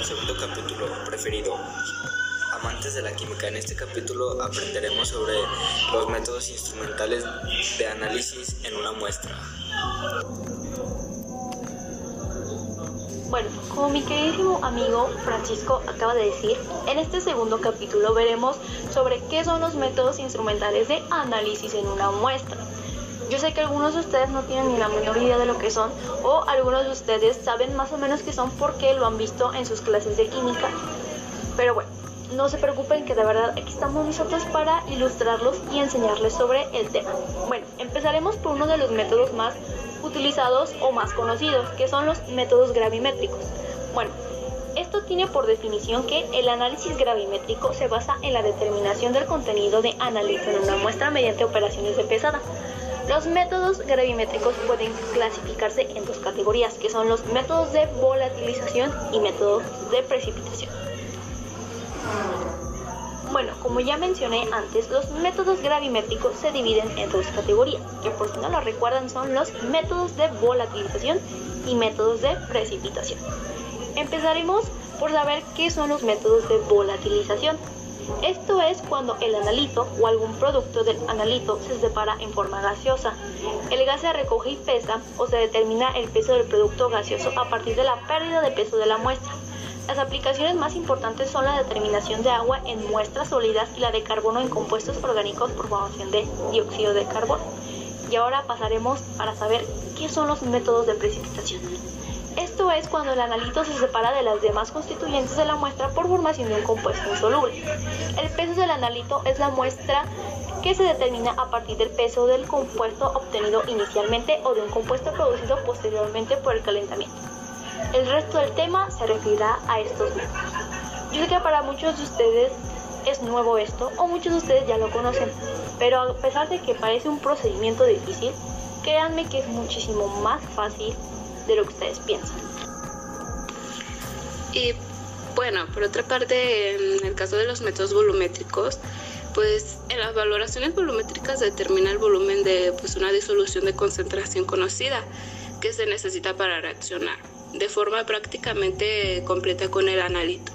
al segundo capítulo preferido, amantes de la química. En este capítulo aprenderemos sobre los métodos instrumentales de análisis en una muestra. Bueno, como mi queridísimo amigo Francisco acaba de decir, en este segundo capítulo veremos sobre qué son los métodos instrumentales de análisis en una muestra. Yo sé que algunos de ustedes no tienen ni la menor idea de lo que son, o algunos de ustedes saben más o menos qué son porque lo han visto en sus clases de química. Pero bueno, no se preocupen que de verdad aquí estamos nosotros para ilustrarlos y enseñarles sobre el tema. Bueno, empezaremos por uno de los métodos más utilizados o más conocidos, que son los métodos gravimétricos. Bueno, esto tiene por definición que el análisis gravimétrico se basa en la determinación del contenido de analito en una muestra mediante operaciones de pesada. Los métodos gravimétricos pueden clasificarse en dos categorías, que son los métodos de volatilización y métodos de precipitación. Bueno, como ya mencioné antes, los métodos gravimétricos se dividen en dos categorías, que por si no lo recuerdan son los métodos de volatilización y métodos de precipitación. Empezaremos por saber qué son los métodos de volatilización. Esto es cuando el analito o algún producto del analito se separa en forma gaseosa. El gas se recoge y pesa, o se determina el peso del producto gaseoso a partir de la pérdida de peso de la muestra. Las aplicaciones más importantes son la determinación de agua en muestras sólidas y la de carbono en compuestos orgánicos por formación de dióxido de carbono. Y ahora pasaremos para saber qué son los métodos de precipitación. Esto es cuando el analito se separa de las demás constituyentes de la muestra por formación de un compuesto insoluble. El peso del analito es la muestra que se determina a partir del peso del compuesto obtenido inicialmente o de un compuesto producido posteriormente por el calentamiento. El resto del tema se referirá a estos métodos. Yo sé que para muchos de ustedes es nuevo esto, o muchos de ustedes ya lo conocen, pero a pesar de que parece un procedimiento difícil, créanme que es muchísimo más fácil de lo que ustedes piensan. Y bueno, por otra parte, en el caso de los métodos volumétricos, pues en las valoraciones volumétricas se determina el volumen de una disolución de concentración conocida que se necesita para reaccionar de forma prácticamente completa con el analito.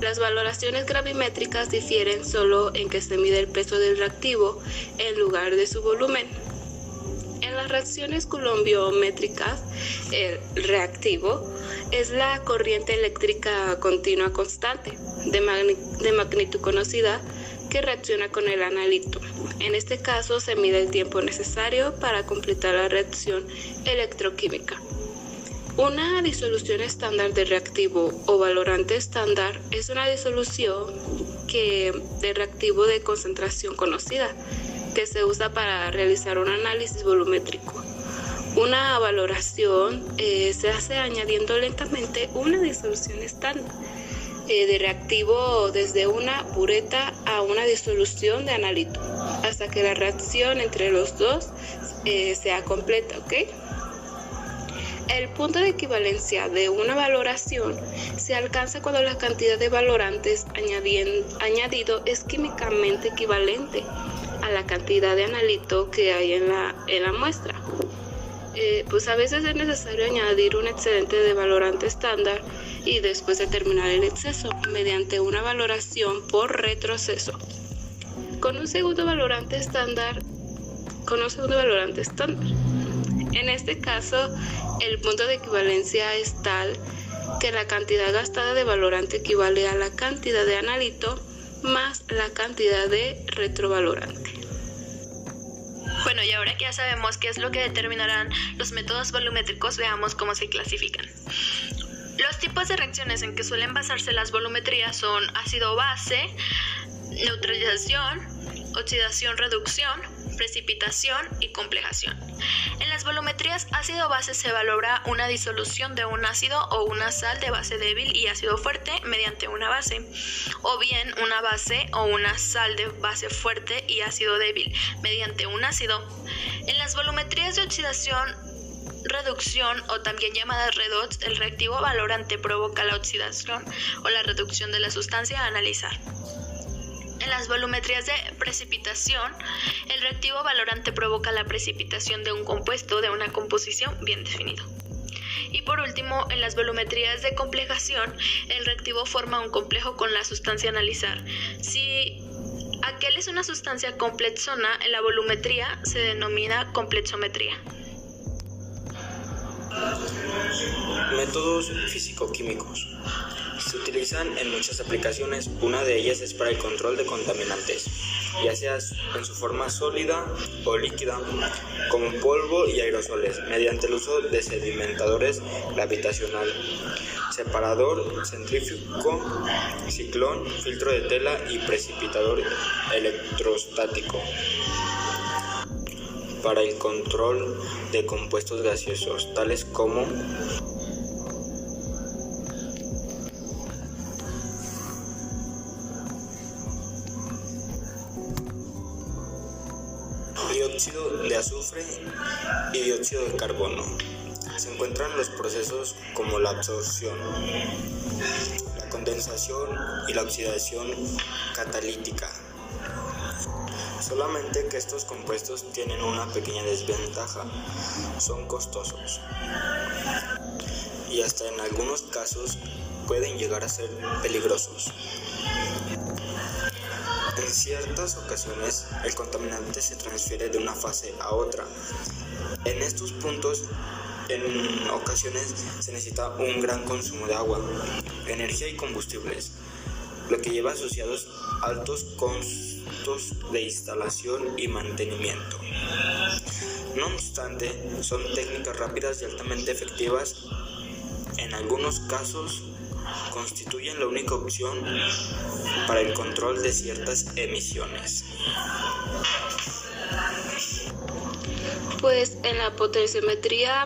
Las valoraciones gravimétricas difieren solo en que se mide el peso del reactivo en lugar de su volumen. En las reacciones coulombiométricas, el reactivo es la corriente eléctrica continua constante de magnitud conocida que reacciona con el analito. En este caso se mide el tiempo necesario para completar la reacción electroquímica. Una disolución estándar de reactivo o valorante estándar es una disolución de reactivo de concentración conocida que se usa para realizar un análisis volumétrico. Una valoración se hace añadiendo lentamente una disolución estándar de reactivo desde una bureta a una disolución de analito hasta que la reacción entre los dos sea completa, ¿ok? El punto de equivalencia de una valoración se alcanza cuando la cantidad de valorantes añadido es químicamente equivalente a la cantidad de analito que hay en la muestra. Pues a veces es necesario añadir un excedente de valorante estándar y después determinar el exceso mediante una valoración por retroceso. Con un segundo valorante estándar. En este caso, el punto de equivalencia es tal que la cantidad gastada de valorante equivale a la cantidad de analito más la cantidad de retrovalorante. Bueno, y ahora que ya sabemos qué es lo que determinarán los métodos volumétricos, veamos cómo se clasifican. Los tipos de reacciones en que suelen basarse las volumetrías son ácido-base, neutralización, oxidación-reducción, precipitación y complejación. En las volumetrías ácido-base se valora una disolución de un ácido o una sal de base débil y ácido fuerte mediante una base, o bien una base o una sal de base fuerte y ácido débil mediante un ácido. En las volumetrías de oxidación-reducción o también llamadas redox, el reactivo valorante provoca la oxidación o la reducción de la sustancia a analizar. En las volumetrías de precipitación, el reactivo valorante provoca la precipitación de un compuesto de una composición bien definido. Y por último, en las volumetrías de complejación, el reactivo forma un complejo con la sustancia a analizar. Si aquel es una sustancia complexona, en la volumetría se denomina complexometría. Métodos físico-químicos. Se utilizan en muchas aplicaciones. Una de ellas es para el control de contaminantes, ya sea en su forma sólida o líquida, como polvo y aerosoles, mediante el uso de sedimentadores gravitacional, separador centrífugo, ciclón, filtro de tela y precipitador electrostático. Para el control de compuestos gaseosos, tales como dióxido de azufre y dióxido de carbono. Se encuentran los procesos como la absorción, la condensación y la oxidación catalítica. Solamente que estos compuestos tienen una pequeña desventaja: son costosos y hasta en algunos casos pueden llegar a ser peligrosos. En ciertas ocasiones, el contaminante se transfiere de una fase a otra. En estos puntos, en ocasiones se necesita un gran consumo de agua, energía y combustibles, lo que lleva asociados altos costos de instalación y mantenimiento. No obstante, son técnicas rápidas y altamente efectivas. En algunos casos, constituyen la única opción para el control de ciertas emisiones. Pues en la potenciometría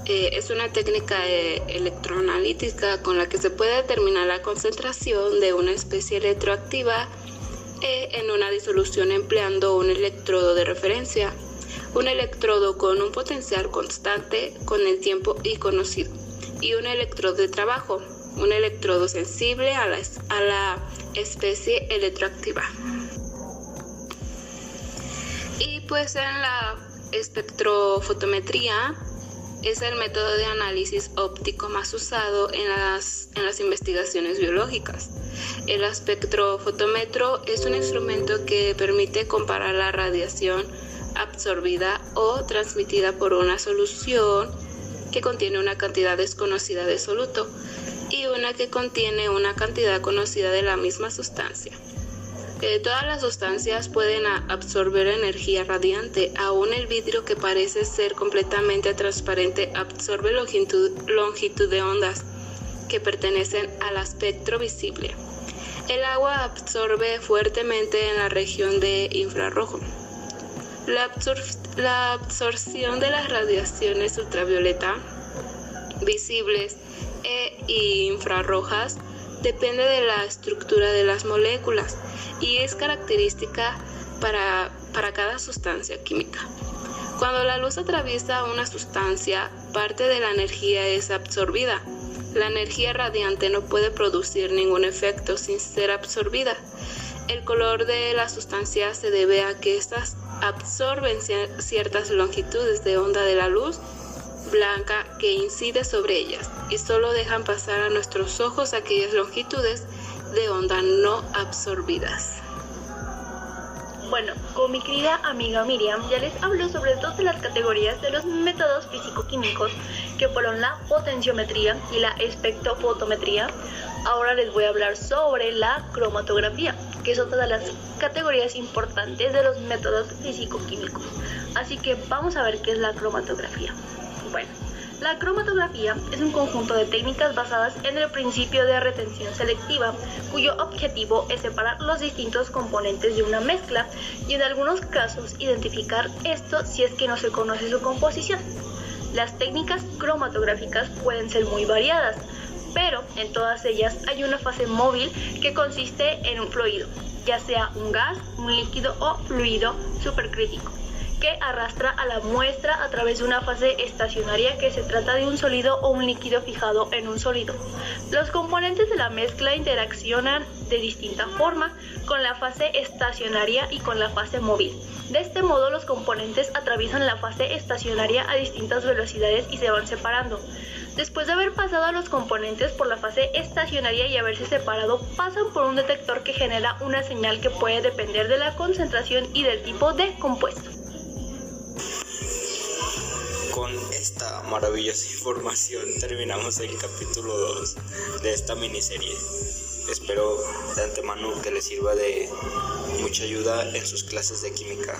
es una técnica electroanalítica con la que se puede determinar la concentración de una especie electroactiva en una disolución empleando un electrodo de referencia, un electrodo con un potencial constante con el tiempo y conocido, y un electrodo de trabajo, un electrodo sensible a la especie electroactiva. Y pues en la espectrofotometría es el método de análisis óptico más usado en las investigaciones biológicas. El espectrofotómetro es un instrumento que permite comparar la radiación absorbida o transmitida por una solución que contiene una cantidad desconocida de soluto y una que contiene una cantidad conocida de la misma sustancia. Todas las sustancias pueden absorber energía radiante. Aún el vidrio, que parece ser completamente transparente, absorbe longitud de ondas que pertenecen al espectro visible. El agua absorbe fuertemente en la región de infrarrojo. La absorción de las radiaciones ultravioleta visibles e infrarrojas depende de la estructura de las moléculas y es característica para cada sustancia química. Cuando la luz atraviesa una sustancia, parte de la energía es absorbida. La energía radiante no puede producir ningún efecto sin ser absorbida. El color de la sustancia se debe a que estas absorben ciertas longitudes de onda de la luz blanca que incide sobre ellas y solo dejan pasar a nuestros ojos aquellas longitudes de onda no absorbidas. Bueno, con mi querida amiga Miriam ya les habló sobre dos de las categorías de los métodos físico-químicos, que fueron la potenciometría y la espectrofotometría. Ahora les voy a hablar sobre la cromatografía, que es otra de las categorías importantes de los métodos físico-químicos. Así que vamos a ver qué es la cromatografía. Bueno, la cromatografía es un conjunto de técnicas basadas en el principio de retención selectiva, cuyo objetivo es separar los distintos componentes de una mezcla y en algunos casos identificar esto si es que no se conoce su composición. Las técnicas cromatográficas pueden ser muy variadas, pero en todas ellas hay una fase móvil que consiste en un fluido, ya sea un gas, un líquido o fluido supercrítico, que arrastra a la muestra a través de una fase estacionaria, que se trata de un sólido o un líquido fijado en un sólido. Los componentes de la mezcla interaccionan de distinta forma con la fase estacionaria y con la fase móvil. De este modo, los componentes atraviesan la fase estacionaria a distintas velocidades y se van separando. Después de haber pasado a los componentes por la fase estacionaria y haberse separado, pasan por un detector que genera una señal que puede depender de la concentración y del tipo de compuesto. Con esta maravillosa información terminamos el capítulo 2 de esta miniserie. Espero de antemano que les sirva de mucha ayuda en sus clases de química.